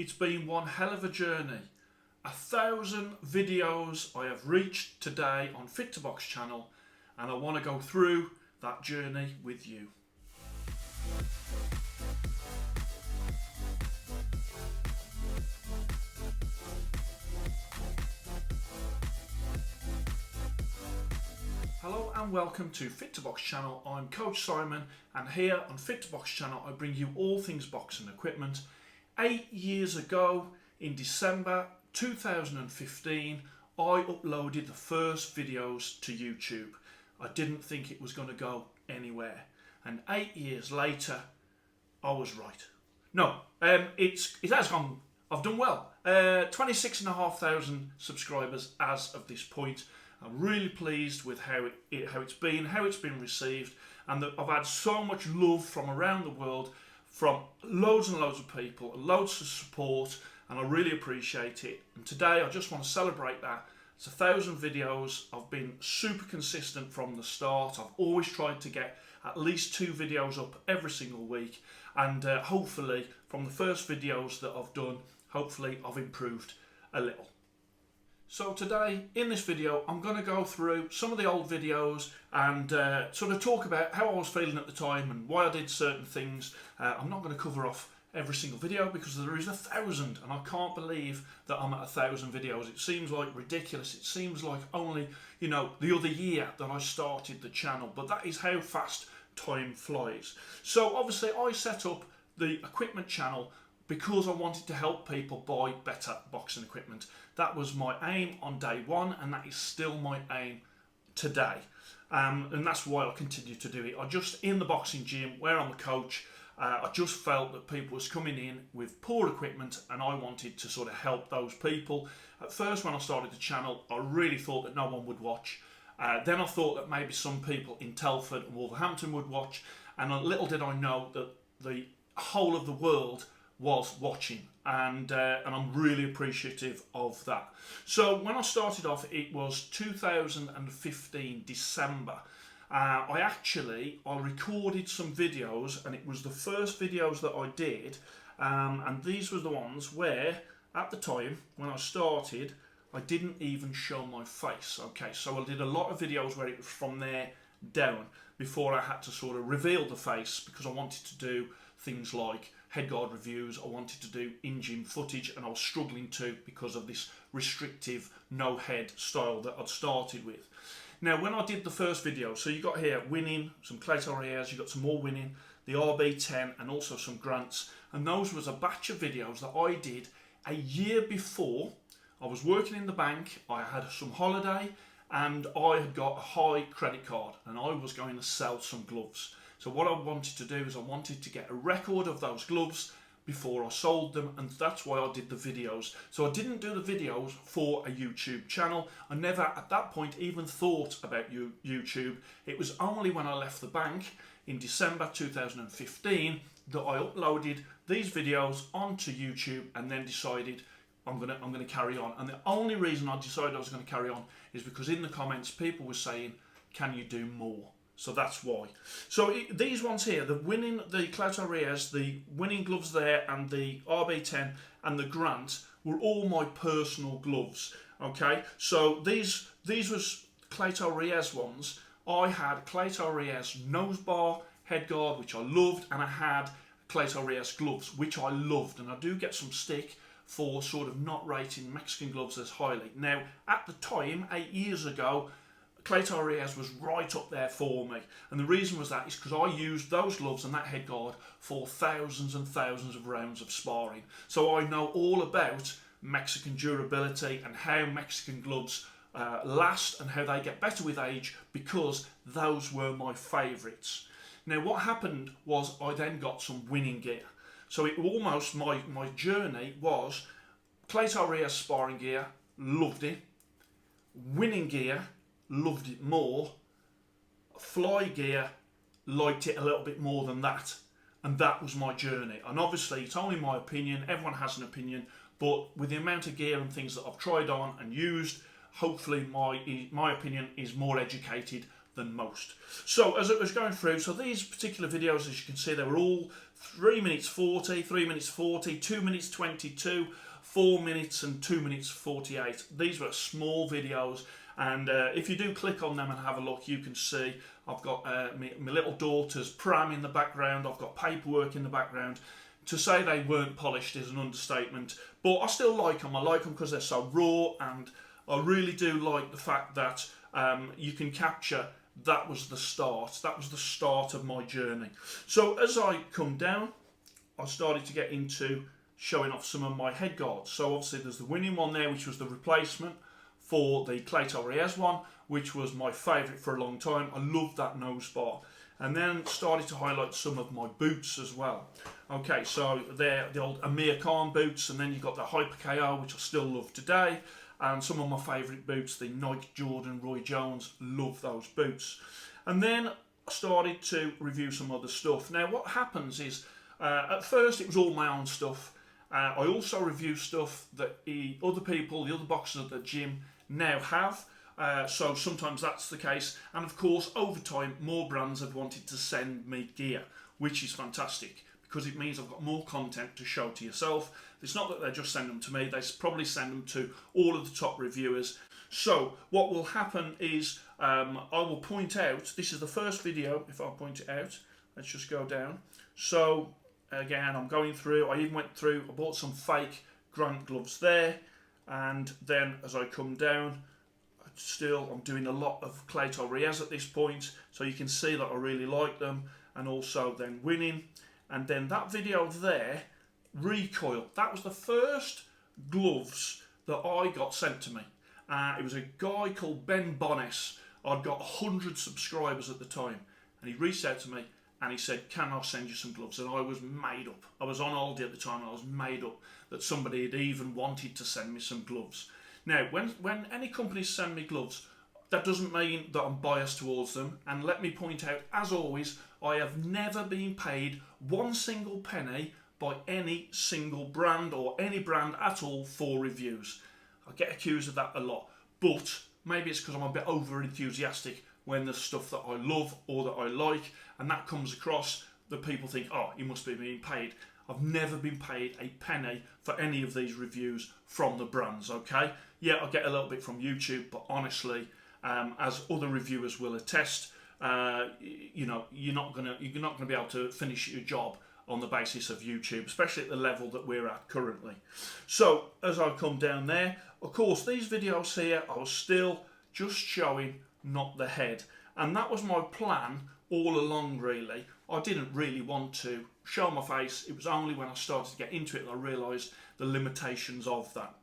It's been one hell of a journey. 1,000 videos I have reached today on Fit2Box channel, and I want to go through that journey with you. Hello and welcome to Fit2Box channel. I'm Coach Simon, and here on Fit2Box channel I bring you all things boxing equipment. 8 years ago, in December 2015, I uploaded the first videos to YouTube. I didn't think it was going to go anywhere, and 8 years later I was right. No, it has gone. I've done well. 26,500 subscribers as of this point. I'm really pleased with how it's been received, and that I've had so much love from around the world, from loads and loads of people, loads of support, and I really appreciate it. And today I just want to celebrate that. It's 1,000 videos. I've been super consistent from the start. I've always tried to get at least 2 videos up every single week, and hopefully from the first videos that I've done, hopefully I've improved a little. So today, in this video, I'm going to go through some of the old videos and sort of talk about how I was feeling at the time and why I did certain things. I'm not going to cover off every single video because there is 1,000, and I can't believe that I'm at 1,000 videos. It seems like ridiculous. It seems like only, the other year that I started the channel, but that is how fast time flies. So obviously I set up the equipment channel because I wanted to help people buy better boxing equipment. That was my aim on day one, and that is still my aim today. And that's why I continue to do it. In the boxing gym where I'm a coach, I just felt that people was coming in with poor equipment, and I wanted to sort of help those people. At first, when I started the channel, I really thought that no one would watch. Then I thought that maybe some people in Telford and Wolverhampton would watch, and little did I know that the whole of the world was watching, and I'm really appreciative of that. So when I started off, it was 2015 December. I recorded some videos, and it was the first videos that I did, and these were the ones where at the time when I started I didn't even show my face. Okay, so I did a lot of videos where it was from there down before I had to sort of reveal the face, because I wanted to do things like headguard reviews, I wanted to do in-gym footage, and I was struggling to because of this restrictive no head style that I'd started with. Now when I did the first video, so you got here winning, some Clayton-Reyes, you got some more winning, the RB10, and also some grants, and those was a batch of videos that I did a year before. I was working in the bank, I had some holiday, and I had got a high credit card, and I was going to sell some gloves. So what I wanted to do is I wanted to get a record of those gloves before I sold them, and that's why I did the videos. So I didn't do the videos for a YouTube channel. I never at that point even thought about YouTube. It was only when I left the bank in December 2015 that I uploaded these videos onto YouTube, and then decided I'm gonna carry on. And the only reason I decided I was going to carry on is because in the comments people were saying, can you do more? So that's why. So these ones here, the Clayton-Reyes, the winning gloves there, and the RB10 and the Grant were all my personal gloves. Okay, so these was Clayton-Reyes ones. I had Clayton-Reyes nose bar, head guard, which I loved, and I had Clayton-Reyes gloves, which I loved. And I do get some stick for sort of not rating Mexican gloves as highly. Now, at the time, 8 years ago, Clayton-Reyes was right up there for me, and the reason was that is because I used those gloves and that head guard for thousands and thousands of rounds of sparring. So I know all about Mexican durability and how Mexican gloves last and how they get better with age, because those were my favourites. Now what happened was I then got some winning gear. So it almost, my journey was Clayton-Reyes sparring gear, loved it. Winning gear, loved it more. Fly gear, liked it a little bit more than that. And that was my journey. And obviously it's only my opinion, everyone has an opinion, but with the amount of gear and things that I've tried on and used, hopefully my opinion is more educated than most. So as it was going through, so these particular videos, as you can see, they were all 3 minutes 40, 3 minutes 40, 2 minutes 22, 4 minutes and 2 minutes 48. These were small videos, and if you do click on them and have a look, you can see I've got my little daughter's pram in the background, I've got paperwork in the background. To say they weren't polished is an understatement, but I still like them. I like them because they're so raw, and I really do like the fact that you can capture that was the start. That was the start of my journey. So as I come down, I started to get into showing off some of my head guards. So obviously there's the winning one there, which was the replacement for the Clayton one, which was my favourite for a long time. I loved that nose bar. And then started to highlight some of my boots as well. Okay, so they're the old Amir Khan boots, and then you've got the Hyper KO, which I still love today, and some of my favourite boots, the Nike Jordan Roy Jones, love those boots. And then I started to review some other stuff. Now what happens is, at first it was all my own stuff. I also review stuff that other people, the other boxers at the gym now have. So sometimes that's the case, and of course over time more brands have wanted to send me gear, which is fantastic because it means I've got more content to show to yourself. It's not that they just send them to me, they probably send them to all of the top reviewers. So what will happen is I will point out, this is the first video, if I point it out, let's just go down. So again, I'm going through, I even went through, I bought some fake Grant gloves there, and then as I come down, still I'm doing a lot of Clayton Riaz at this point, so you can see that I really like them, and also then winning. And then that video there, recoil, that was the first gloves that I got sent to me. It was a guy called Ben Bonnes. I'd got 100 subscribers at the time, and he reached out to me and he said, can I send you some gloves? And I was made up. I was on holiday at the time, and I was made up that somebody had even wanted to send me some gloves. Now, when any companies send me gloves, that doesn't mean that I'm biased towards them. And let me point out, as always, I have never been paid one single penny by any single brand or any brand at all for reviews. I get accused of that a lot, but maybe it's because I'm a bit over enthusiastic when there's stuff that I love or that I like, and that comes across, that people think, oh, you must be being paid. I've never been paid a penny for any of these reviews from the brands, okay? Yeah, I get a little bit from YouTube, but honestly, as other reviewers will attest, you know, you're not gonna be able to finish your job on the basis of YouTube, especially at the level that we're at currently. So as I come down there, of course, these videos here, I was still just showing, not the head, and that was my plan all along. Really, I didn't really want to show my face. It was only when I started to get into it that I realised the limitations of that.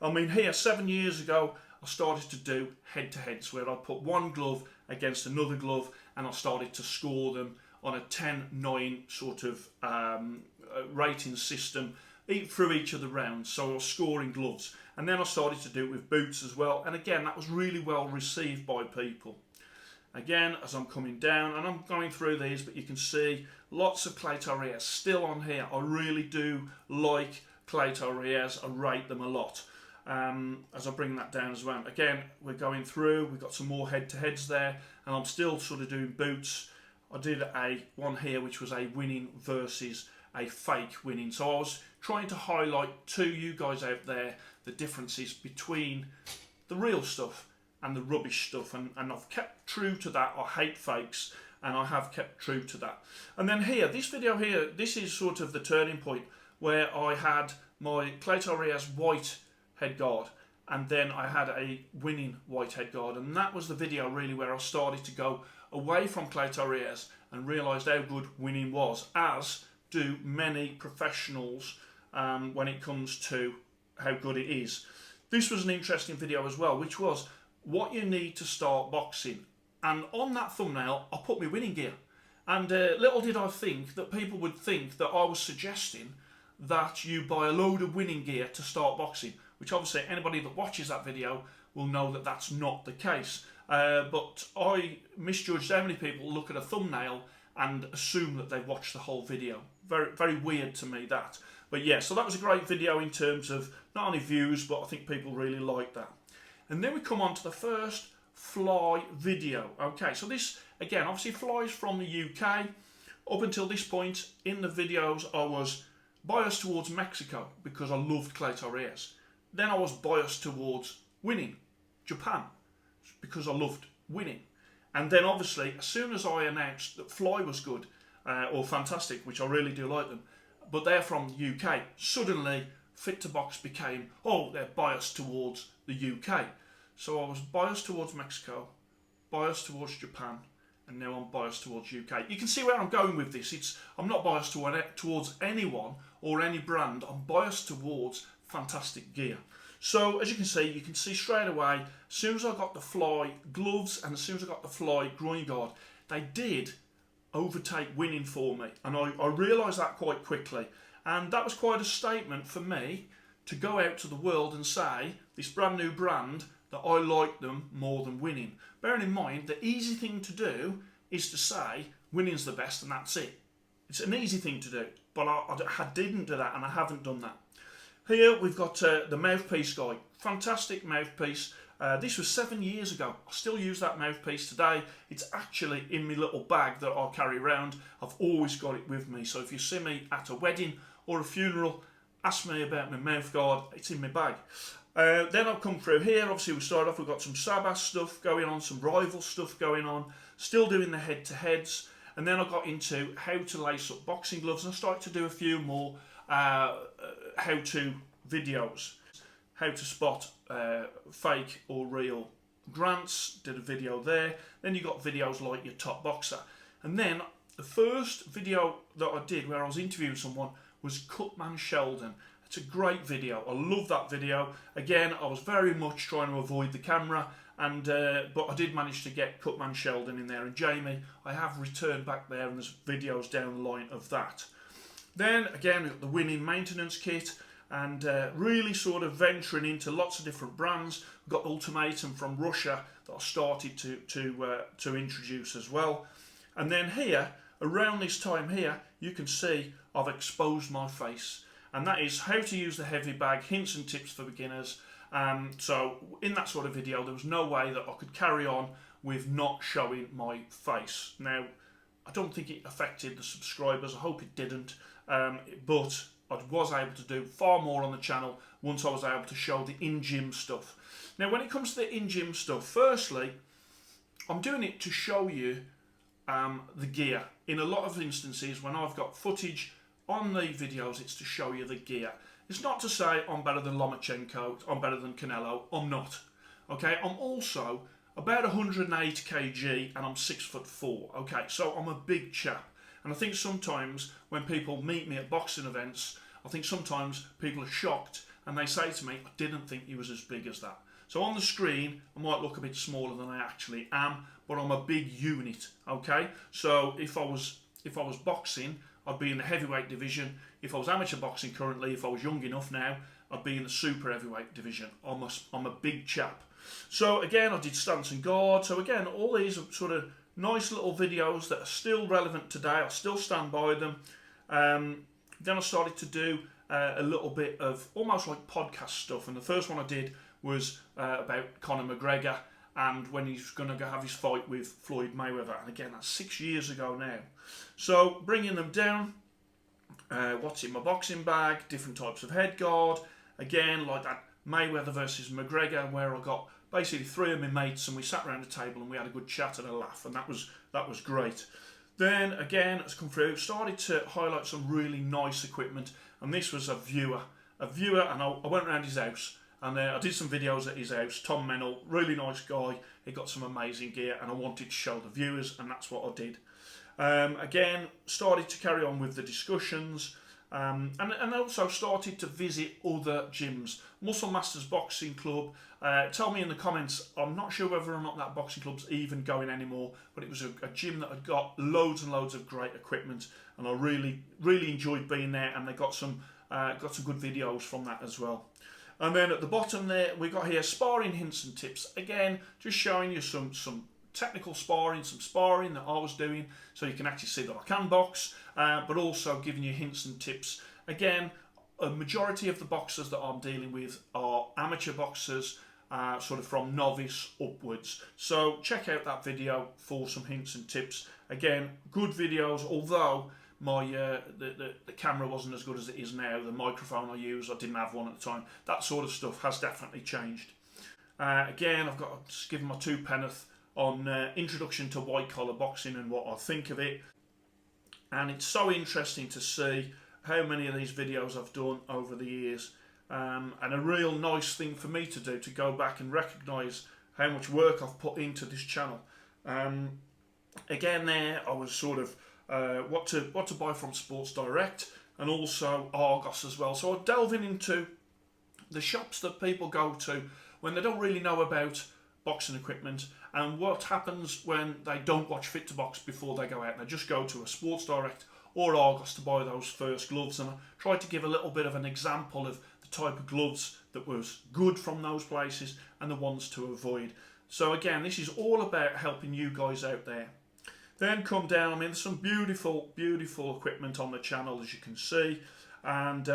I mean, here 7 years ago, I started to do head-to-heads where I put one glove against another glove, and I started to score them on a 10-9 sort of rating system through each of the rounds. So I was scoring gloves, and then I started to do it with boots as well, and again that was really well received by people. Again, as I'm coming down, and I'm going through these, but you can see lots of Clayton Riaz still on here. I really do like Clayton Riaz, I rate them a lot. As I bring that down as well. Again, we're going through, we've got some more head-to-heads there, and I'm still sort of doing boots. I did one here which was a winning versus a fake winning. So I was trying to highlight to you guys out there the differences between the real stuff and the rubbish stuff, and I've kept true to that. I hate fakes, and I have kept true to that. And then here, this video here, this is sort of the turning point where I had my Clayton Riaz white head guard, and then I had a winning white head guard, and that was the video really where I started to go away from Clayton Riaz and realised how good winning was, as do many professionals when it comes to how good it is. This was an interesting video as well, which was what you need to start boxing, and on that thumbnail I put my winning gear, and little did I think that people would think that I was suggesting that you buy a load of winning gear to start boxing, which obviously anybody that watches that video will know that that's not the case. But I misjudged how many people look at a thumbnail and assume that they've watched the whole video. Very, very weird to me, that. But yeah, so that was a great video in terms of not only views, but I think people really like that. And then we come on to the first fly video. Okay, so this, again, obviously flies from the UK. Up until this point in the videos, I was biased towards Mexico because I loved Clay Torres. Then I was biased towards winning Japan because I loved winning. And then obviously, as soon as I announced that Fly was good or fantastic, which I really do like them, but they're from the UK, suddenly Fit2Box became, oh, they're biased towards the UK. So I was biased towards Mexico, biased towards Japan, and now I'm biased towards UK. You can see where I'm going with this. I'm not biased towards anyone or any brand. I'm biased towards fantastic gear. So as you can see straight away, as soon as I got the Fly gloves and as soon as I got the Fly groin guard, they did overtake winning for me. And I realised that quite quickly. And that was quite a statement for me to go out to the world and say, this brand new brand, that I like them more than winning. Bearing in mind, the easy thing to do is to say, winning's the best and that's it. It's an easy thing to do, but I didn't do that and I haven't done that. Here we've got the mouthpiece guy. Fantastic mouthpiece. This was 7 years ago. I still use that mouthpiece today. It's actually in my little bag that I carry around. I've always got it with me. So if you see me at a wedding or a funeral, ask me about my mouth guard. It's in my bag. Then I'll come through here. Obviously we started off, we've got some Sabas stuff going on, some rival stuff going on. Still doing the head-to-heads. And then I got into how to lace up boxing gloves and I started to do a few more how-to videos. How to spot fake or real grants, did a video there. Then you got videos like your top boxer. And then the first video that I did where I was interviewing someone was Cutman Sheldon. It's a great video. I love that video. Again, I was very much trying to avoid the camera, and but I did manage to get Cutman Sheldon in there. And Jamie, I have returned back there, and there's videos down the line of that. Then again, we've got the winning maintenance kit, and really sort of venturing into lots of different brands. We've got Ultimatum from Russia that I started to introduce as well. And then here, around this time here, you can see I've exposed my face. And that is how to use the heavy bag, hints and tips for beginners. So in that sort of video, there was no way that I could carry on with not showing my face. Now, I don't think it affected the subscribers. I hope it didn't. But I was able to do far more on the channel once I was able to show the in-gym stuff. Now, when it comes to the in-gym stuff, firstly, I'm doing it to show you the gear. In a lot of instances, when I've got footage on the videos, it's to show you the gear. It's not to say I'm better than Lomachenko, I'm better than Canelo. I'm not. Okay, I'm also about 180 kg and I'm 6'4". Okay, so I'm a big chap. And I think sometimes when people meet me at boxing events, I think sometimes people are shocked and they say to me, I didn't think he was as big as that. So on the screen, I might look a bit smaller than I actually am, but I'm a big unit, okay? So if I was boxing, I'd be in the heavyweight division. If I was amateur boxing currently, if I was young enough now, I'd be in the super heavyweight division. I'm a big chap. So again, I did stance and guard. So again, all these are sort of nice little videos that are still relevant today. I still stand by them. Then I started to do a little bit of almost like podcast stuff. And the first one I did was about Conor McGregor and when he's going to have his fight with Floyd Mayweather. And again, that's 6 years ago now. So bringing them down, what's in my boxing bag, different types of head guard. Again, like that Mayweather versus McGregor, where I got basically 3 of my mates and we sat around a table and we had a good chat and a laugh, and that was great. Then again, as come through, started to highlight some really nice equipment, and this was a viewer, and I went around his house and I did some videos at his house. Tom Mennell, really nice guy. He got some amazing gear, and I wanted to show the viewers, and that's what I did. Again, started to carry on with the discussions. And also started to visit other gyms. Muscle Masters Boxing Club. Tell me in the comments, I'm not sure whether or not that boxing club's even going anymore, but it was a gym that had got loads and loads of great equipment, and I really enjoyed being there, and they got some good videos from that as well. And then at the bottom there, we got here sparring hints and tips. Again, just showing you some technical sparring, some sparring that I was doing, so you can actually see that I can box, but also giving you hints and tips. Again, a majority of the boxers that I'm dealing with are amateur boxers, sort of from novice upwards. So check out that video for some hints and tips. Again, good videos, although my the camera wasn't as good as it is now. The microphone I use, I didn't have one at the time. That sort of stuff has definitely changed. Again, I've got to give my two penneth on introduction to white collar boxing and what I think of it. And it's so interesting to see how many of these videos I've done over the years. And a real nice thing for me to do, to go back and recognise how much work I've put into this channel. Again, there I was sort of what to buy from Sports Direct and also Argos as well. So I'm delving into the shops that people go to when they don't really know about boxing equipment, and what happens when they don't watch Fit2Box before they go out. They just go to a Sports Direct or Argos to buy those first gloves, and I tried to give a little bit of an example of the type of gloves that was good from those places and the ones to avoid. So again, this is all about helping you guys out there. Then come down, I mean, there's some beautiful, beautiful equipment on the channel, as you can see. And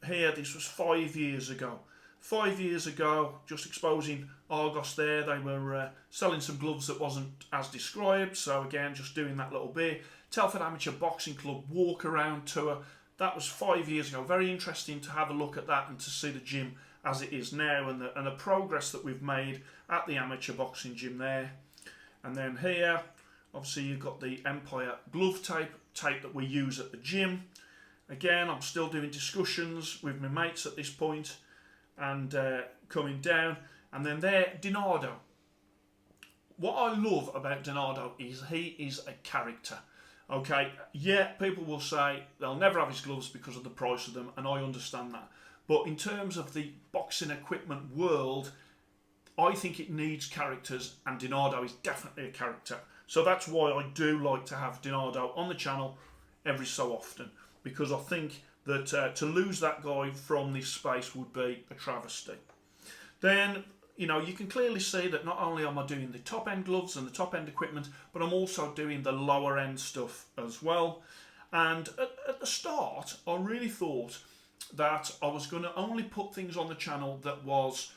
here, this was 5 years ago. 5 years ago, just exposing Argos there. They were selling some gloves that wasn't as described. So again, just doing that little bit. Telford Amateur Boxing Club walk around tour. That was 5 years ago. Very interesting to have a look at that and to see the gym as it is now, and the progress that we've made at the amateur boxing gym there. And then here, obviously you've got the Empire glove tape that we use at the gym. Again, I'm still doing discussions with my mates at this point, and coming down. And then there, Dinardo. What I love about Dinardo is he is a character. Okay, yeah, people will say they'll never have his gloves because of the price of them, and I understand that. But in terms of the boxing equipment world, I think it needs characters, and Dinardo is definitely a character. So that's why I do like to have Dinardo on the channel every so often, because I think that to lose that guy from this space would be a travesty. Then, you know, you can clearly see that not only am I doing the top end gloves and the top end equipment, but I'm also doing the lower end stuff as well. And at the start, I really thought that I was going to only put things on the channel that was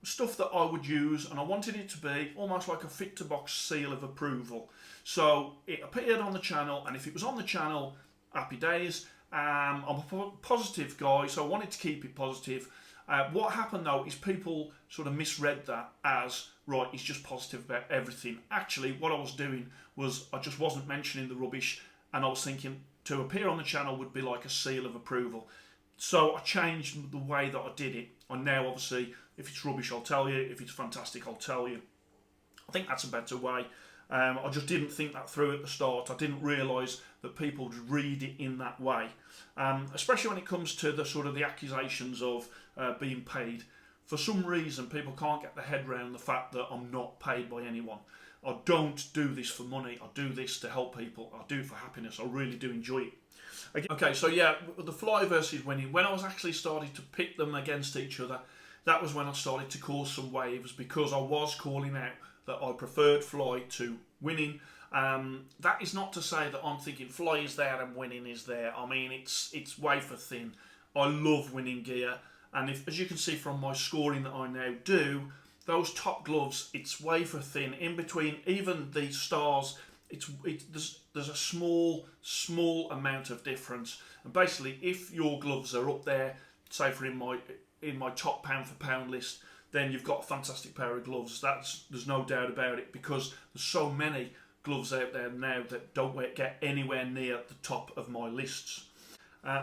stuff that I would use, and I wanted it to be almost like a Fit2Box seal of approval. So it appeared on the channel, and if it was on the channel, happy days. I'm a positive guy, so I wanted to keep it positive. What happened though is people sort of misread that as, right, he's just positive about everything. Actually, what I was doing was I just wasn't mentioning the rubbish, and I was thinking to appear on the channel would be like a seal of approval. So I changed the way that I did it. And now, obviously, if it's rubbish, I'll tell you. If it's fantastic, I'll tell you. I think that's a better way. I just didn't think that through at the start. I didn't realise that people would read it in that way. Especially when it comes to the sort of the accusations of being paid. For some reason, people can't get their head around the fact that I'm not paid by anyone. I don't do this for money. I do this to help people. I do it for happiness. I really do enjoy it. Okay, so yeah, the fly versus winning. When I was actually starting to pit them against each other, that was when I started to cause some waves, because I was calling out that I preferred fly to winning. That is not to say that I'm thinking fly is there and winning is there. I mean, it's wafer thin. I love winning gear, and if, as you can see from my scoring that I now do, those top gloves, it's wafer thin. In between, even the stars, there's a small amount of difference. And basically, if your gloves are up there, say for in my top pound for pound list, then you've got a fantastic pair of gloves. There's no doubt about it, because there's so many gloves out there now that don't get anywhere near the top of my lists.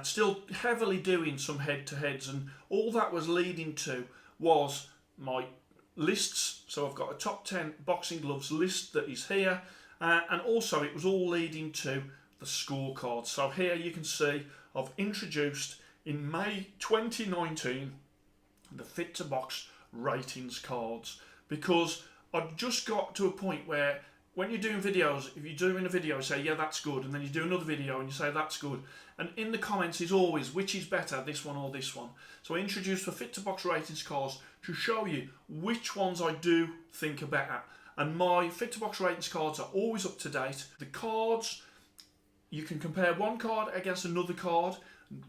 Still heavily doing some head-to-heads, and all that was leading to was my lists. So I've got a top 10 boxing gloves list that is here, and also it was all leading to the scorecard. So here you can see I've introduced in May 2019 the Fit2Box ratings cards, because I've just got to a point where when you're doing videos, if you're doing a video, you say, yeah, that's good, and then you do another video and you say, that's good, and in the comments is always, which is better, this one or this one. So I introduced the Fit2Box ratings cards to show you which ones I do think are better, and my Fit2Box ratings cards are always up to date. The cards, you can compare one card against another card.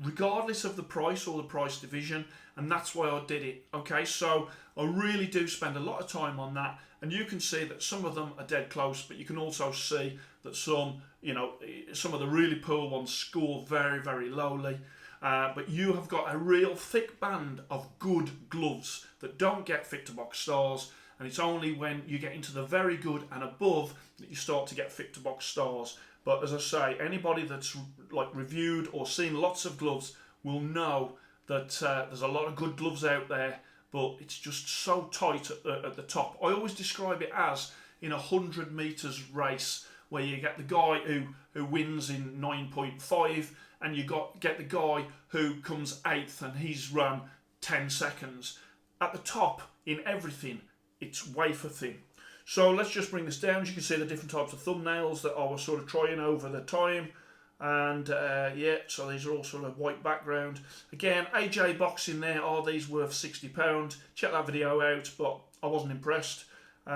regardless of the price or the price division, and that's why I did it. Okay, so I really do spend a lot of time on that, and you can see that some of them are dead close, but you can also see that some, some of the really poor ones score very, very lowly. But you have got a real thick band of good gloves that don't get Fit2Box stars, and it's only when you get into the very good and above that you start to get Fit2Box stars. But as I say, anybody that's like reviewed or seen lots of gloves will know that there's a lot of good gloves out there, but it's just so tight at the top. I always describe it as in a 100 metres race, where you get the guy who wins in 9.5, and you get the guy who comes 8th and he's run 10 seconds. At the top, in everything, it's wafer thin. So let's just bring this down. As you can see the different types of thumbnails that I was sort of trying over the time. And yeah, so these are all sort of white background. Again, AJ boxing there, are these worth £60? Check that video out, but I wasn't impressed. It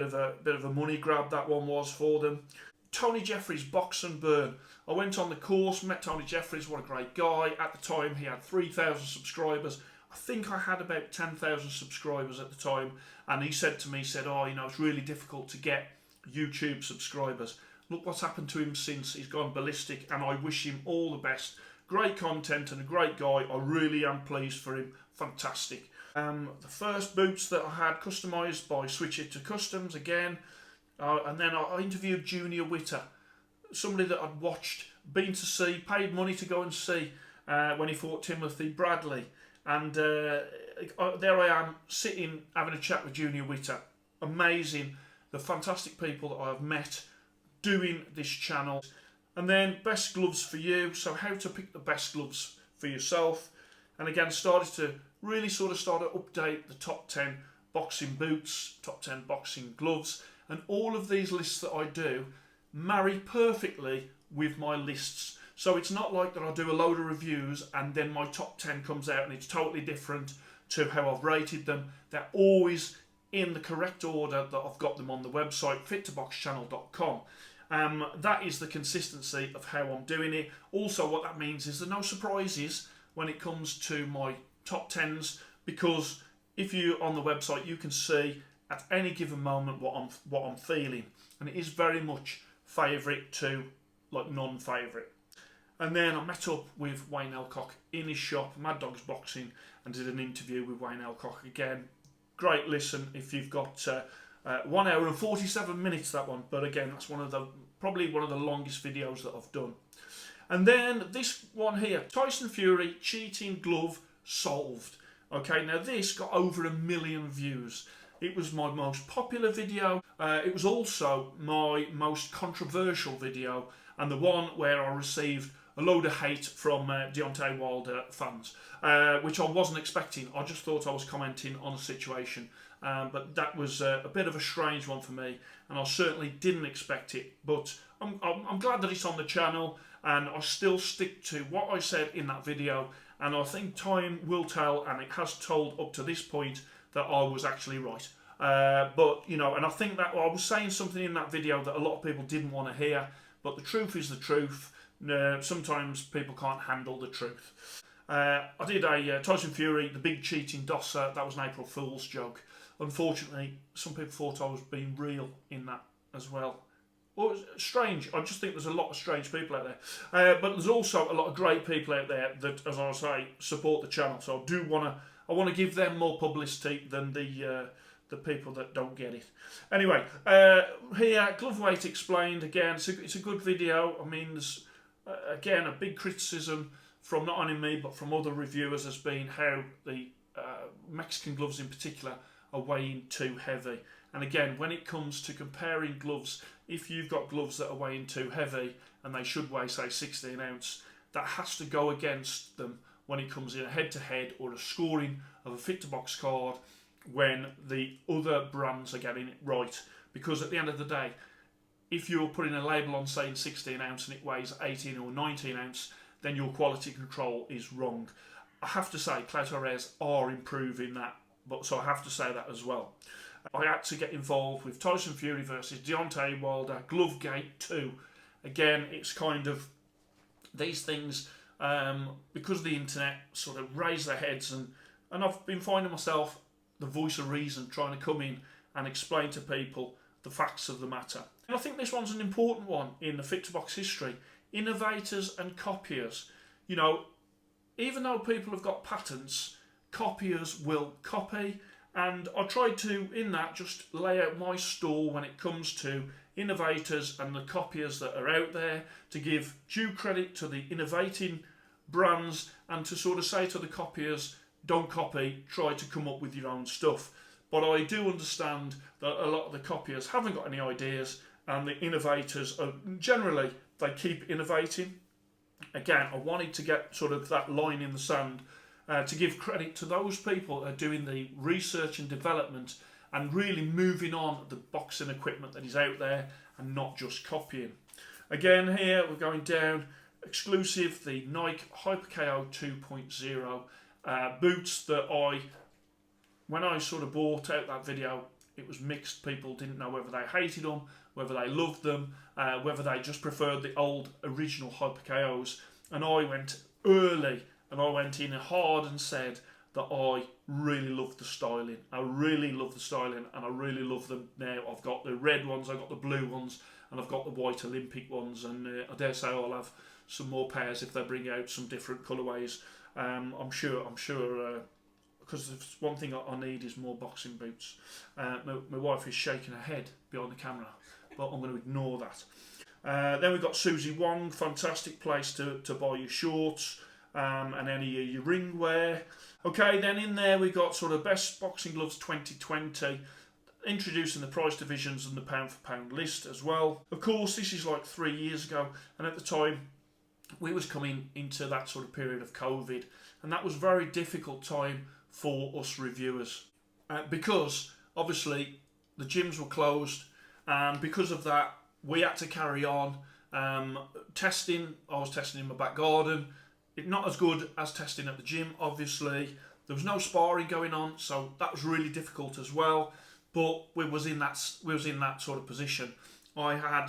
was a bit of a money grab, that one was, for them. Tony Jeffries Box and Burn. I went on the course, met Tony Jeffries, what a great guy. At the time he had 3,000 subscribers. I think I had about 10,000 subscribers at the time, and he said to me, oh, it's really difficult to get YouTube subscribers. Look what's happened to him since. He's gone ballistic, and I wish him all the best. Great content and a great guy. I really am pleased for him. Fantastic. The first boots that I had customised by Switch It to Customs again. And then I interviewed Junior Witter, somebody that I'd watched, been to see, paid money to go and see when he fought Timothy Bradley. And there I am, sitting, having a chat with Junior Witter. Amazing. The fantastic people that I have met doing this channel. And then best gloves for you. So how to pick the best gloves for yourself. And again, started to update the top 10 boxing boots, top 10 boxing gloves. And all of these lists that I do marry perfectly with my lists. So it's not like that I do a load of reviews and then my top 10 comes out and it's totally different to how I've rated them. They're always in the correct order that I've got them on the website, fit2boxchannel.com. That is the consistency of how I'm doing it. Also, what that means is there are no surprises when it comes to my top 10s, because if you're on the website, you can see at any given moment what I'm feeling, and it is very much favourite to like non-favourite. And then I met up with Wayne Elcock in his shop, Mad Dogs Boxing, and did an interview with Wayne Elcock again. Great listen if you've got 1 hour and 47 minutes, that one. But again, that's probably one of the longest videos that I've done. And then this one here, Tyson Fury cheating glove solved. Okay, now this got over 1 million views. It was my most popular video. It was also my most controversial video, and the one where I received a load of hate from Deontay Wilder fans, which I wasn't expecting. I just thought I was commenting on a situation, but that was a bit of a strange one for me, and I certainly didn't expect it. But I'm glad that it's on the channel, and I still stick to what I said in that video, and I think time will tell, and it has told up to this point, that I was actually right. But, and I think that I was saying something in that video that a lot of people didn't want to hear, but the truth is the truth. Sometimes people can't handle the truth. I did a Tyson Fury, the big cheating dosser. That was an April Fool's joke. Unfortunately, some people thought I was being real in that as well. Well, it's strange. I just think there's a lot of strange people out there. But there's also a lot of great people out there that, as I say, support the channel. So I want to give them more publicity than the people that don't get it. Anyway, here, glove weight explained. Again, it's a good video. I mean, there's, again, a big criticism from not only me, but from other reviewers has been how the Mexican gloves in particular are weighing too heavy. And again, when it comes to comparing gloves, if you've got gloves that are weighing too heavy, and they should weigh, say, 16 ounce, that has to go against them when it comes in a head-to-head or a scoring of a Fit2Box card when the other brands are getting it right. Because at the end of the day, if you're putting a label on saying 16 ounce and it weighs 18 or 19 ounce, then your quality control is wrong. I have to say, Clout Torres are improving that, so I have to say that as well. I had to get involved with Tyson Fury versus Deontay Wilder, Glovegate 2. Again, it's kind of, these things because the internet sort of raised their heads, and I've been finding myself the voice of reason trying to come in and explain to people the facts of the matter. And I think this one's an important one in the Fit2Box history. Innovators and copiers. You know, even though people have got patents, copiers will copy, and I tried to, in that, just lay out my stall when it comes to innovators and the copiers that are out there, to give due credit to the innovating brands and to sort of say to the copiers, don't copy, try to come up with your own stuff. But I do understand that a lot of the copiers haven't got any ideas, and the innovators are generally, they keep innovating. Again, I wanted to get sort of that line in the sand to give credit to those people that are doing the research and development and really moving on the boxing equipment that is out there and not just copying. Again, here we're going down exclusive, the Nike Hyper KO 2.0 boots that when I sort of bought out that video, it was mixed. People didn't know whether they hated them, whether they loved them, whether they just preferred the old original Hyper KOs. And I went early and I went in hard and said that I really love the styling. I really love the styling, and I really love them now. I've got the red ones, I've got the blue ones, and I've got the white Olympic ones, and I dare say I'll have some more pairs if they bring out some different colourways. I'm sure, because there's one thing I need is more boxing boots. My wife is shaking her head behind the camera, but I'm going to ignore that. Then we've got Susie Wong, fantastic place to buy your shorts and any of your ring wear. Okay, then in there we've got sort of best boxing gloves 2020, introducing the price divisions and the pound for pound list as well. Of course, this is like 3 years ago, and at the time we was coming into that sort of period of COVID, and that was a very difficult time for us reviewers because obviously the gyms were closed, and because of that we had to carry on testing. I was testing in my back garden. Not as good as testing at the gym, obviously. There was no sparring going on, so that was really difficult as well. But we was in that sort of position. I had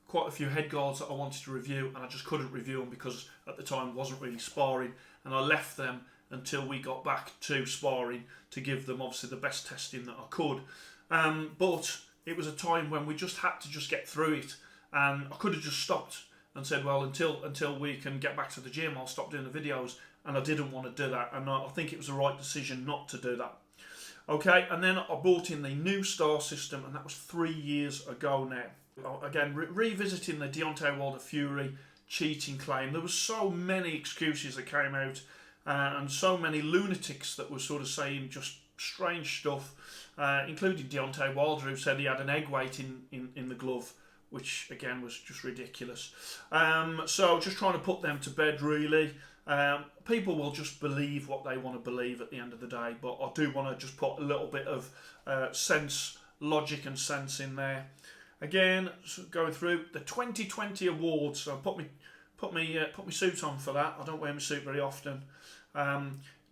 quite a few head guards that I wanted to review, and I just couldn't review them because at the time wasn't really sparring, and I left them until we got back to sparring to give them obviously the best testing that I could. But it was a time when we just had to just get through it, and I could have just stopped and said, well, until we can get back to the gym, I'll stop doing the videos, and I didn't want to do that, and I think it was the right decision not to do that. Okay, and then I brought in the new star system, and that was 3 years ago now. Again, revisiting the Deontay Wilder Fury cheating claim. There were so many excuses that came out, and so many lunatics that were sort of saying just strange stuff, including Deontay Wilder, who said he had an egg weight in the glove, which again was just ridiculous. So just trying to put them to bed, really. People will just believe what they want to believe at the end of the day, but I do want to just put a little bit of logic and sense in there. Again, going through the 2020 awards, so put me suit on for that. I don't wear my suit very often.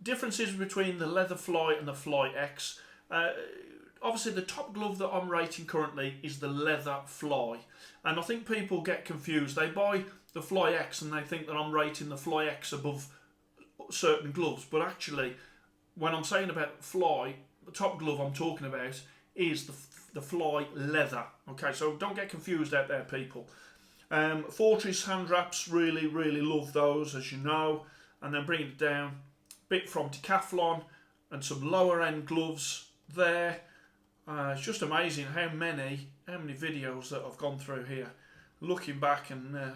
Differences between the Leather Fly and the Fly X. Obviously, the top glove that I'm rating currently is the Leather Fly. And I think people get confused. They buy the Fly X and they think that I'm rating the Fly X above certain gloves. But actually, when I'm saying about Fly, the top glove I'm talking about is the Fly Leather. Okay, so don't get confused out there, people. Fortress hand wraps, really, really love those, as you know. And then bringing it down, bit from Decathlon and some lower end gloves there. It's just amazing how many videos that I've gone through here. Looking back, and I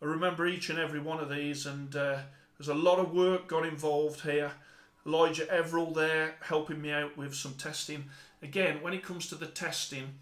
remember each and every one of these, and there's a lot of work got involved here. Elijah Everall there helping me out with some testing. Again, when it comes to the testing,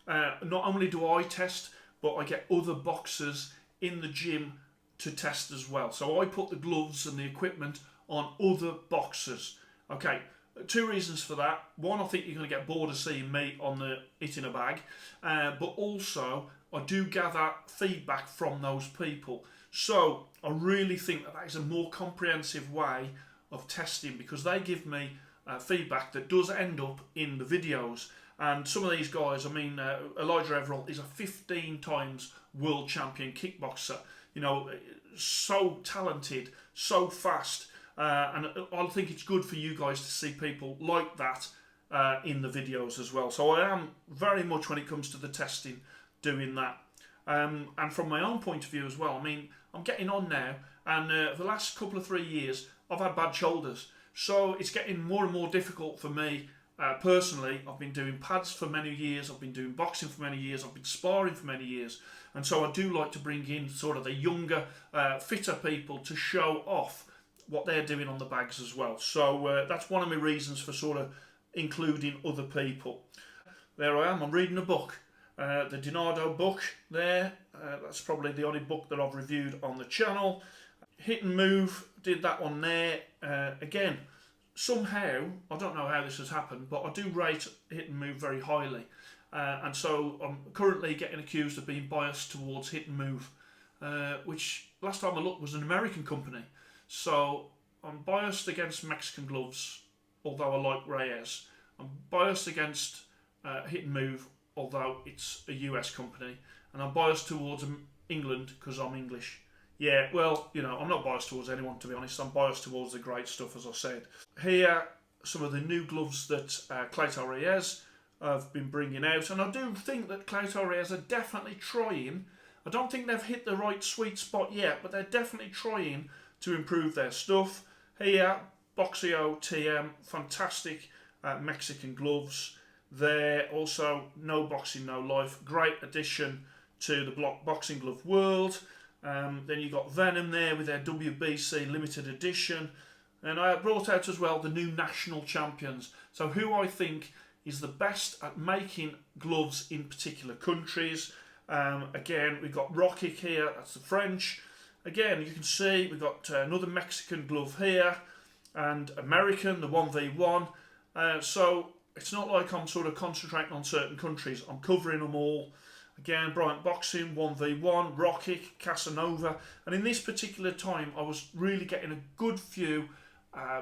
not only do I test, but I get other boxers in the gym to test as well. So I put the gloves and the equipment on other boxers. Okay. 2 reasons for that. One, I think you're going to get bored of seeing me on the it in a bag, but also I do gather feedback from those people. So I really think that is a more comprehensive way of testing, because they give me feedback that does end up in the videos. And some of these guys, I mean, Elijah Everall is a 15 times world champion kickboxer. you know, so talented, so fast, and I think it's good for you guys to see people like that in the videos as well. So I am very much, when it comes to the testing, doing that. And from my own point of view as well, I mean, I'm getting on now, and for the last couple of 3 years, I've had bad shoulders. So it's getting more and more difficult for me personally. I've been doing pads for many years, I've been doing boxing for many years, I've been sparring for many years. And so I do like to bring in sort of the younger, fitter people to show off what they're doing on the bags as well. So that's one of my reasons for sort of including other people. There I am, I'm reading a book. The Dinardo book there, that's probably the only book that I've reviewed on the channel. Hit and Move, did that one there. Again, somehow, I don't know how this has happened, but I do rate Hit and Move very highly. And so I'm currently getting accused of being biased towards Hit and Move, which last time I looked was an American company. So I'm biased against Mexican gloves, although I like Reyes. I'm biased against Hit and Move, although it's a US company. And I'm biased towards England because I'm English. Yeah, well, you know, I'm not biased towards anyone, to be honest. I'm biased towards the great stuff, as I said. Here, some of the new gloves that Clayton Reyes have been bringing out. And I do think that Clayton Reyes are definitely trying. I don't think they've hit the right sweet spot yet, but they're definitely trying to improve their stuff. Here, Boxeo TM, fantastic Mexican gloves. They're also No Boxing, No Life. Great addition to the boxing glove world. Then you got Venom there with their WBC limited edition. And I brought out as well the new national champions. So who I think is the best at making gloves in particular countries. Again, we've got Rocky here, that's the French. Again, you can see we've got another Mexican glove here. And American, the 1v1. So it's not like I'm sort of concentrating on certain countries. I'm covering them all. Again, Bryant Boxing, 1v1, Rocky, Casanova. And in this particular time, I was really getting a good few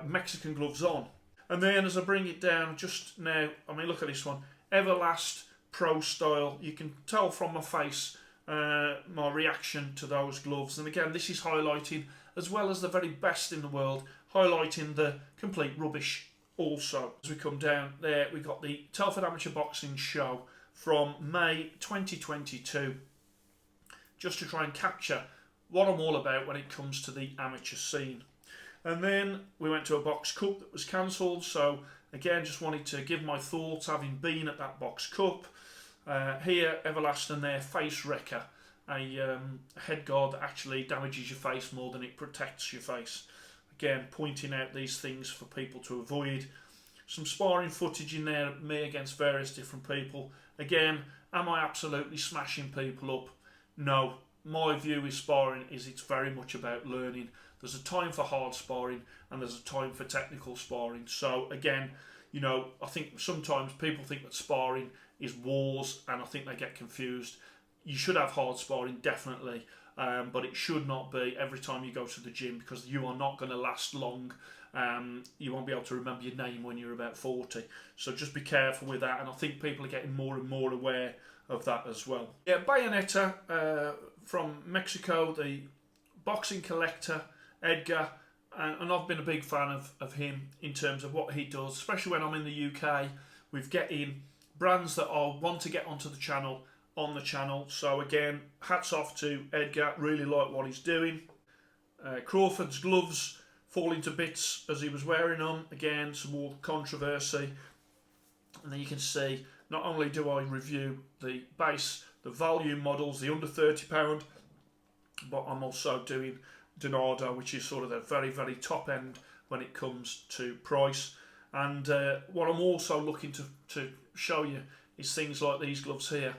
Mexican gloves on. And then as I bring it down just now, I mean, look at this one. Everlast Pro Style. You can tell from my face my reaction to those gloves. And again, this is highlighting, as well as the very best in the world, highlighting the complete rubbish also. As we come down there, we got the Telford Amateur Boxing Show from May 2022, just to try and capture what I'm all about when it comes to the amateur scene. And then we went to a box cup that was cancelled, so again, just wanted to give my thoughts having been at that box cup. Here, Everlast and their Face Wrecker, a head guard that actually damages your face more than it protects your face. Again, pointing out these things for people to avoid. Some sparring footage in there, me against various different people. Again, am I absolutely smashing people up? No. My view with sparring is it's very much about learning. There's a time for hard sparring and there's a time for technical sparring. So again, you know, I think sometimes people think that sparring is wars, and I think they get confused. You should have hard sparring, definitely. But it should not be every time you go to the gym, because you are not going to last long. You won't be able to remember your name when you're about 40. So just be careful with that, and I think people are getting more and more aware of that as well. Yeah, Bayonetta from Mexico, the boxing collector, Edgar, and I've been a big fan of him in terms of what he does, especially when I'm in the UK with getting brands that I want to get onto the channel on the channel. So again, hats off to Edgar, really like what he's doing. Crawford's gloves falling to bits as he was wearing them. Again, some more controversy. And then you can see, not only do I review the base, the volume models, the under £30, but I'm also doing Donardo, which is sort of the very, very top end when it comes to price. And what I'm also looking to show you is things like these gloves here.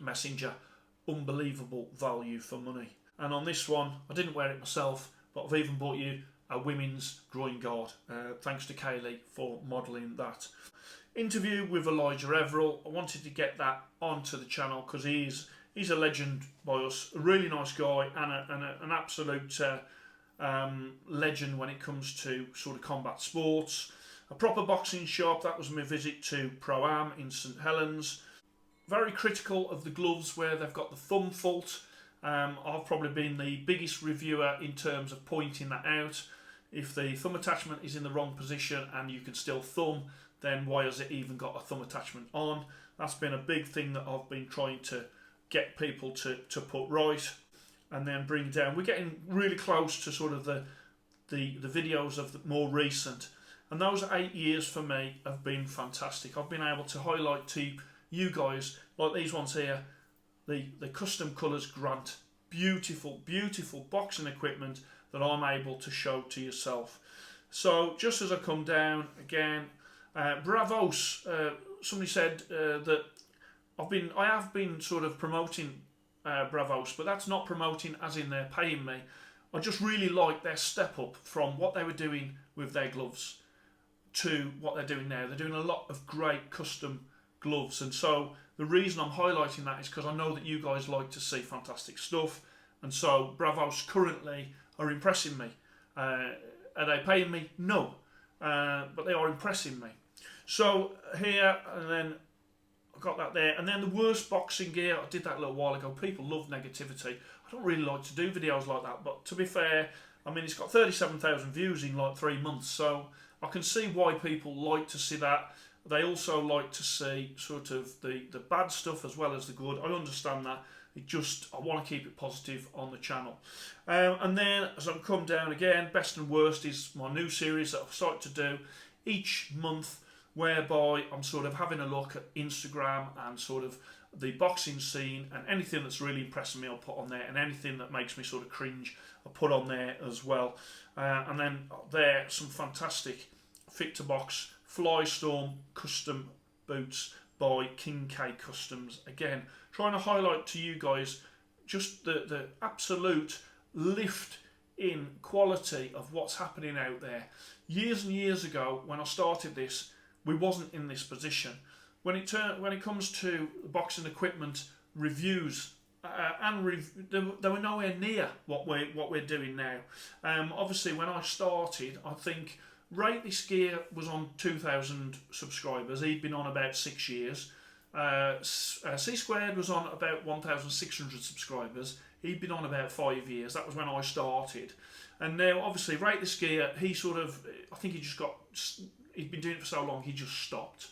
Messenger, unbelievable value for money. And on this one, I didn't wear it myself, but I've even bought you a women's groin guard. Thanks to Kaylee for modelling that. Interview with Elijah Everell. I wanted to get that onto the channel because he's a legend by us, a really nice guy, and an absolute legend when it comes to sort of combat sports. A proper boxing shop. That was my visit to Pro-Am in St Helens. Very critical of the gloves where they've got the thumb fault. I've probably been the biggest reviewer in terms of pointing that out. If the thumb attachment is in the wrong position and you can still thumb, then why has it even got a thumb attachment on? That's been a big thing that I've been trying to get people to put right and then bring down. We're getting really close to sort of the videos of the more recent, and those 8 years for me have been fantastic. I've been able to highlight to you guys, like these ones here, the custom colours grant, beautiful boxing equipment that I'm able to show to yourself. So just as I come down again, Bravos, somebody said that I have been sort of promoting Bravos, but that's not promoting as in they're paying me. I just really like their step up from what they were doing with their gloves to what they're doing now. They're doing a lot of great custom gloves, and so the reason I'm highlighting that is because I know that you guys like to see fantastic stuff, and so Bravos currently are impressing me. Are they paying me? No, but they are impressing me. So here, and then I got that there, and then the worst boxing gear, I did that a little while ago. People love negativity. I don't really like to do videos like that, but to be fair, I mean, it's got 37,000 views in like 3 months, so I can see why people like to see that. They also like to see sort of the bad stuff as well as the good. I understand that. I want to keep it positive on the channel. And then as I come down again, best and worst is my new series that I've started to do each month, whereby I'm sort of having a look at Instagram and sort of the boxing scene, and anything that's really impressing me I'll put on there, and anything that makes me sort of cringe I'll put on there as well. And then there, some fantastic Fit2Box Fly Storm custom boots by King K Customs. Again, trying to highlight to you guys just the absolute lift in quality of what's happening out there. Years and years ago, when I started this, we wasn't in this position. When it comes to boxing equipment reviews, they were nowhere near what we're doing now. Obviously, when I started, I think Rate This Gear was on 2,000 subscribers. He'd been on about 6 years. C Squared was on about 1,600 subscribers. He'd been on about 5 years. That was when I started. And now, obviously, Rate This Gear, I think he'd been doing it for so long, he just stopped.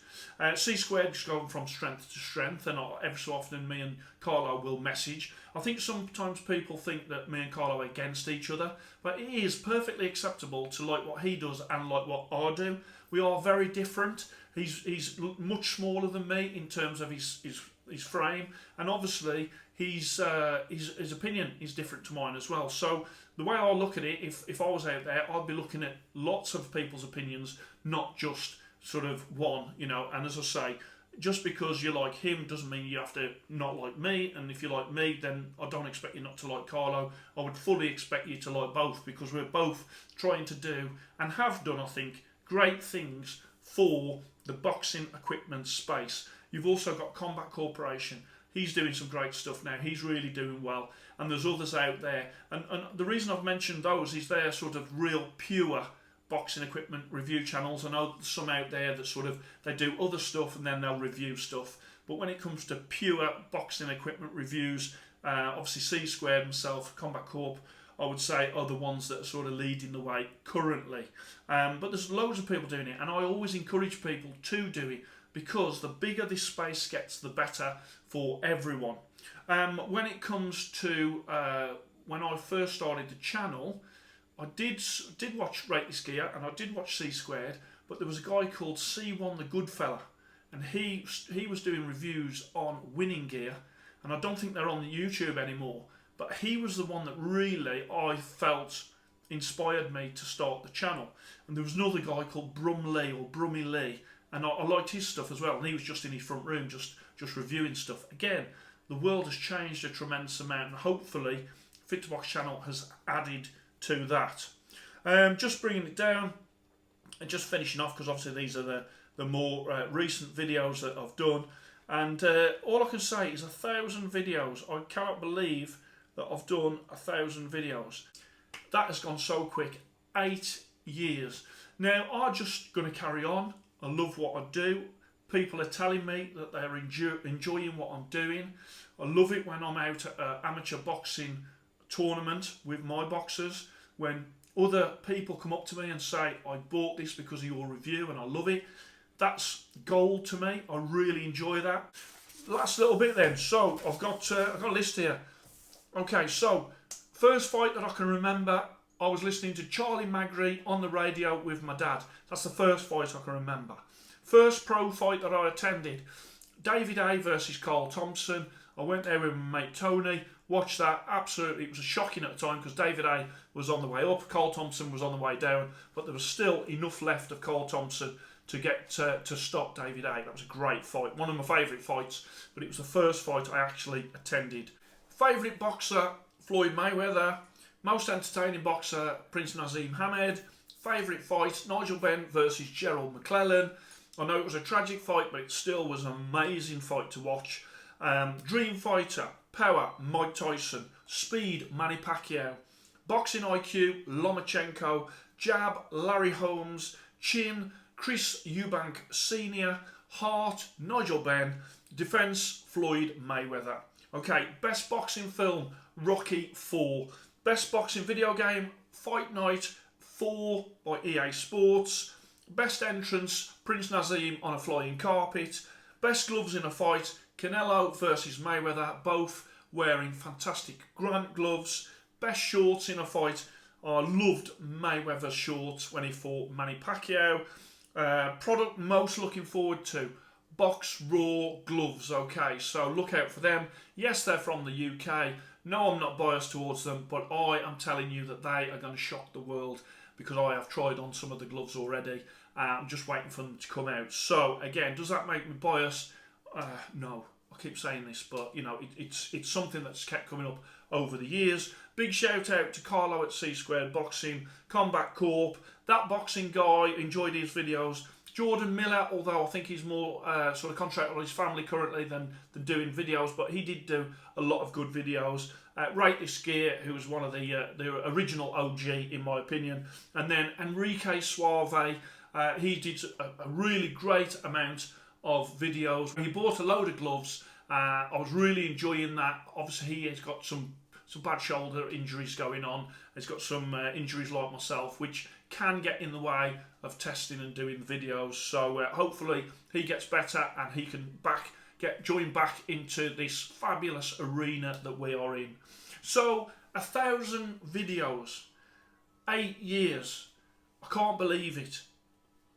C Squared just going from strength to strength, and every so often me and Carlo will message. I think sometimes people think that me and Carlo are against each other, but it is perfectly acceptable to like what he does and like what I do. We are very different. He's much smaller than me in terms of his frame, and obviously his opinion is different to mine as well. So the way I look at it, if I was out there, I'd be looking at lots of people's opinions, not just sort of one, you know. And as I say, just because you like him doesn't mean you have to not like me, and if you like me, then I don't expect you not to like Carlo. I would fully expect you to like both, because we're both trying to do, and have done, I think, great things for the boxing equipment space. You've also got Combat Corporation. He's doing some great stuff now. He's really doing well, and there's others out there, and the reason I've mentioned those is they're sort of real pure boxing equipment review channels. I know some out there that sort of, they do other stuff and then they'll review stuff, but when it comes to pure boxing equipment reviews, obviously C Squared himself, Combat Corp, I would say, are the ones that are sort of leading the way currently. But there's loads of people doing it, and I always encourage people to do it, because the bigger this space gets, the better for everyone. When it comes to when I first started the channel, I did watch Rate This Gear, and I did watch C Squared, but there was a guy called C1 the Goodfella, and he was doing reviews on winning gear, and I don't think they're on YouTube anymore, but he was the one that really, I felt, inspired me to start the channel. And there was another guy called Brummy Lee, and I liked his stuff as well, and he was just in his front room just reviewing stuff. Again, the world has changed a tremendous amount, and hopefully Fit2Box channel has added to that. Just bringing it down and just finishing off, because obviously these are the more recent videos that I've done, and all I can say is 1,000 videos. I cannot believe that I've done 1,000 videos. That has gone so quick. 8 years. Now I'm just going to carry on. I love what I do. people are telling me that they're enjoying what I'm doing. I love it when I'm out at an amateur boxing tournament with my boxers, when other people come up to me and say, I bought this because of your review and I love it. That's gold to me. I really enjoy that. Last little bit then. So I've got a list here. Okay, so first fight that I can remember, I was listening to Charlie Magri on the radio with my dad. That's the first fight I can remember. First pro fight that I attended, David A versus Carl Thompson. I went there with my mate Tony, watched that. Absolutely, it was shocking at the time because David A was on the way up, Carl Thompson was on the way down, but there was still enough left of Carl Thompson to get to stop David A. That was a great fight, one of my favourite fights, but it was the first fight I actually attended. Favourite boxer, Floyd Mayweather. Most entertaining boxer, Prince Naseem Hamed. Favourite fight, Nigel Benn versus Gerald McClellan. I know it was a tragic fight, but it still was an amazing fight to watch. Dream fighter, power, Mike Tyson. Speed, Manny Pacquiao. Boxing IQ, Lomachenko. Jab, Larry Holmes. Chin, Chris Eubank Sr. Heart, Nigel Benn. Defence, Floyd Mayweather. Okay, best boxing film, Rocky 4. Best boxing video game, Fight Night 4 by EA Sports. Best entrance, Prince Naseem on a flying carpet. Best gloves in a fight, Canelo versus Mayweather, both wearing fantastic Grant gloves. Best shorts in a fight, I loved Mayweather's shorts when he fought Manny Pacquiao. Product most looking forward to, Box Raw gloves. Okay, so look out for them. Yes, they're from the UK. No, I'm not biased towards them, but I am telling you that they are going to shock the world because I have tried on some of the gloves already. I'm just waiting for them to come out. So again, does that make me biased? No, I keep saying this, but you know, it's something that's kept coming up over the years. Big shout out to Carlo at C Squared Boxing, Combat Corp. That boxing guy, enjoyed his videos. Jordan Miller, although I think he's more sort of contracted on his family currently than doing videos, but he did do a lot of good videos. Rate This Gear, who was one of the original OG in my opinion, and then Enrique Suave, he did a really great amount of videos. He bought a load of gloves. I was really enjoying that. Obviously, he has got some bad shoulder injuries going on. He's got some injuries like myself, which can get in the way of testing and doing videos. So hopefully he gets better and he can join back into this fabulous arena that we are in. So 1,000 videos, 8 years. I can't believe it.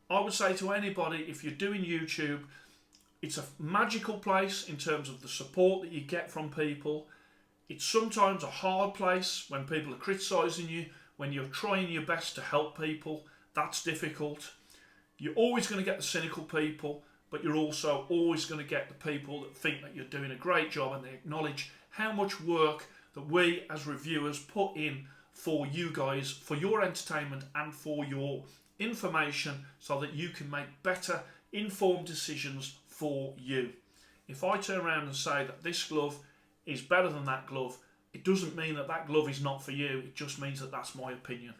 I would say to anybody, if you're doing YouTube, it's a magical place in terms of the support that you get from people. It's sometimes a hard place when people are criticising you, when you're trying your best to help people. That's difficult. You're always going to get the cynical people, but you're also always going to get the people that think that you're doing a great job and they acknowledge how much work that we as reviewers put in for you guys, for your entertainment and for your information, so that you can make better informed decisions for you. If I turn around and say that this glove is better than that glove, it doesn't mean that that glove is not for you. It just means that that's my opinion.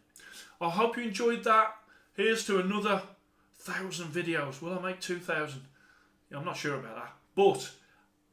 I hope you enjoyed that. Here's to another 1,000 videos. Will I make 2,000? Yeah, I'm not sure about that, but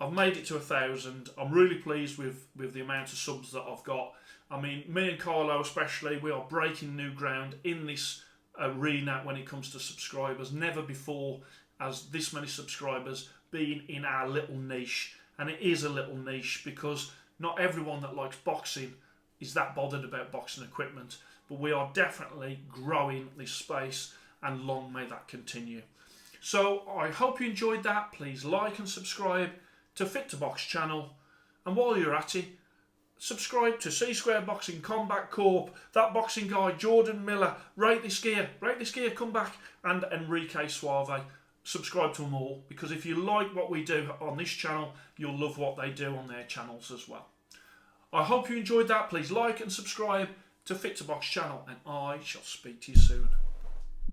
I've made it to 1,000. I'm really pleased with the amount of subs that I've got. I mean, me and Carlo especially, we are breaking new ground in this arena when it comes to subscribers. Never before has this many subscribers been in our little niche. And it is a little niche because not everyone that likes boxing is that bothered about boxing equipment. But we are definitely growing this space, and long may that continue. So I hope you enjoyed that. Please like and subscribe to Fit2Box channel. And while you're at it, subscribe to C Squared Boxing, Combat Corp, that boxing guy, Jordan Miller, Rate This Gear, come back, and Enrique Suave. Subscribe to them all, because if you like what we do on this channel, you'll love what they do on their channels as well. I hope you enjoyed that. Please like and subscribe to Fit2Box channel, and I shall speak to you soon.